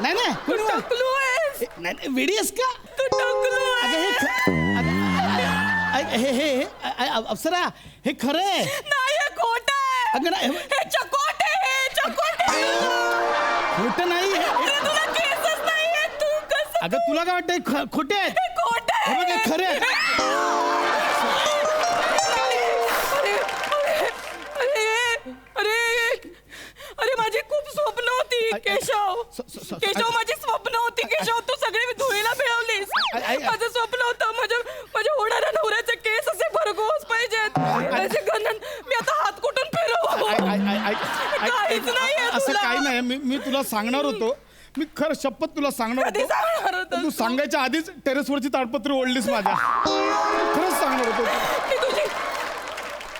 नाही नाही तू कोणी टकलू आहेस. नाही वेडी आहेस का? तू टकलू अगं आहेस. हे अप्सरा हे खरं आहे. नाही हे खोटं आहे. अगं नाही हे चकोट आहे. हे चकोट आहे. खोटं नाही अरे तुला केसच नाहीये. तू कसं? अगं तुला काय वाटतंय खोटे आहेत? हे खोटं आहे. हे बघ हे खरे आहेत. अरे माझी खूप स्वप्न होती केशव. केशव माझी स्वप्न होती केशव. तू सगळी धुळीला मिळवलीस. माझं स्वप्न होतं माझ्या होणाऱ्या नवऱ्याचे केस असे भरघोस पाहिजेत. असे गणन मी आता हात कुठून फिरवू? काहीच नाहीये असं तुला. काही नाही मी तुला सांगणार होतो. मी खरं शपथ तुला सांगणार कधी होतो. सांगणार होतं? तू सांगायच्या आधीच टेरेसवरची ताडपत्री ओढलीस माझ्या. खरंच सांगणार होतो.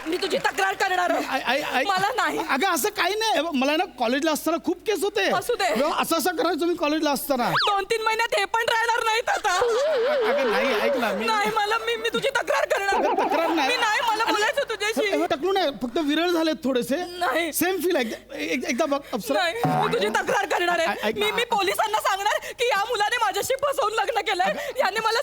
मी तुझी तक्रार करणार आहे. मला नाही. अगं असं काही नाही. मला ना कॉलेजला असताना खूप केस होते. असू दे. असं करायचो मी कॉलेजला असताना. 2-3 महिन्यात हे पण राहणार नाहीत आता. अगं नाही ऐक ना नाही मी तुझी तक्रार करणार. तक्रार नाही. मी नाही मला बोलायचं तुझ्याशी. टकलू नाही फक्त विरळ झालेत थोडेसे. नाही. सेम फील एकदा बघ अप्सरा. नाही मी तुझी तक्रार करणार आहे. ऐक ना. मी पोलिसांना सांगणार की या मुलाने माझ्याशी फसवून लग्न केलंय. याने मला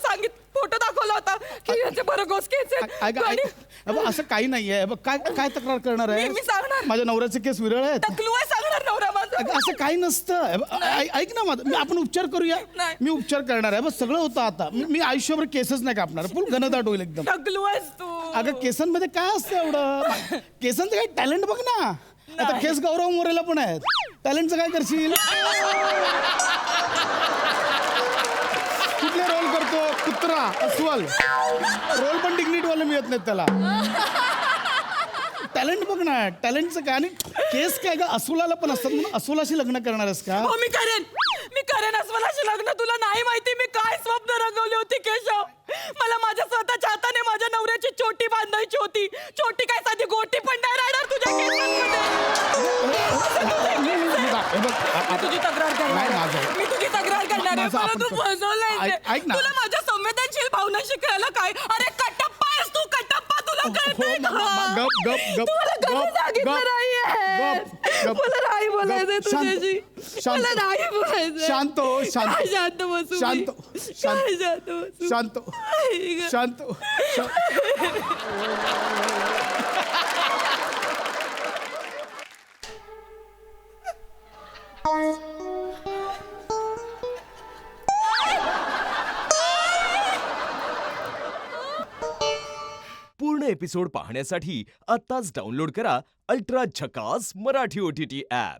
फोटो दाखवला होता की याचे भरघोस केस आहेत. आणि असं काही नाहीये. काय तक्रार करणार आहे? मी सांगणार. माझ्या नवऱ्याचे केस विरळ आहेत. टकलू आहे सांगणार नवरा माझा. असं काही नसतं. ऐक ना माझं आपण उपचार करूया. नाही. मी उपचार करणार आहे. सगळं होतं आता. मी आयुष्यभर केसच नाही कापणार. फुल घनदाट होईल एकदम. टकलू आहेस तू. अगं केसांमध्ये काय असतं एवढं? केसांचं काही टॅलेंट बघ ना. आता केस गौरव मोरेला पण आहेत. टॅलेंटचं काय करशील? कुठले रोल करतो? कुत्रा, अस्वल. रोल पण डिग्निटीवाले मिळत नाहीत त्याला. टॅलेंट बघ ना. टॅलेंटचं काय? आणि केस काय ग अस्वलाला पण असतात म्हणून अस्वलाशी लग्न करणार आहेस का? हो मी करेन अस्वलाशी लग्न. तुला नाही माहिती मी काय स्वप्न रंगवली होती केशव. मला माझ्या स्वतःच्या हाताने माझ्या नवऱ्याची चोटी बांधायची होती. चोटी काय साधी गोटी पण नाही राहणार तुझ्या केसांमध्ये. तुझी तक्रार करणार. मी तुझी तक्रार करणार आहे. मला तू फसवलंय. तुला माझ्या संवेदनशील भावना शिकायला काय? अरे कटप्पा आहेस तू. कटप्पा तुला कळतंय का? तुला कधी सांगितलं नाहीये. मला नाही बोलायचंय तुझ्याशी. मला नाही बोलायचंय. शांत हो. शांत बसू. शांत बसू. शांत. पूर्ण एपिसोड पाहण्यासाठी आत्ताच डाउनलोड करा अल्ट्रा झकास मराठी OTT ॲप.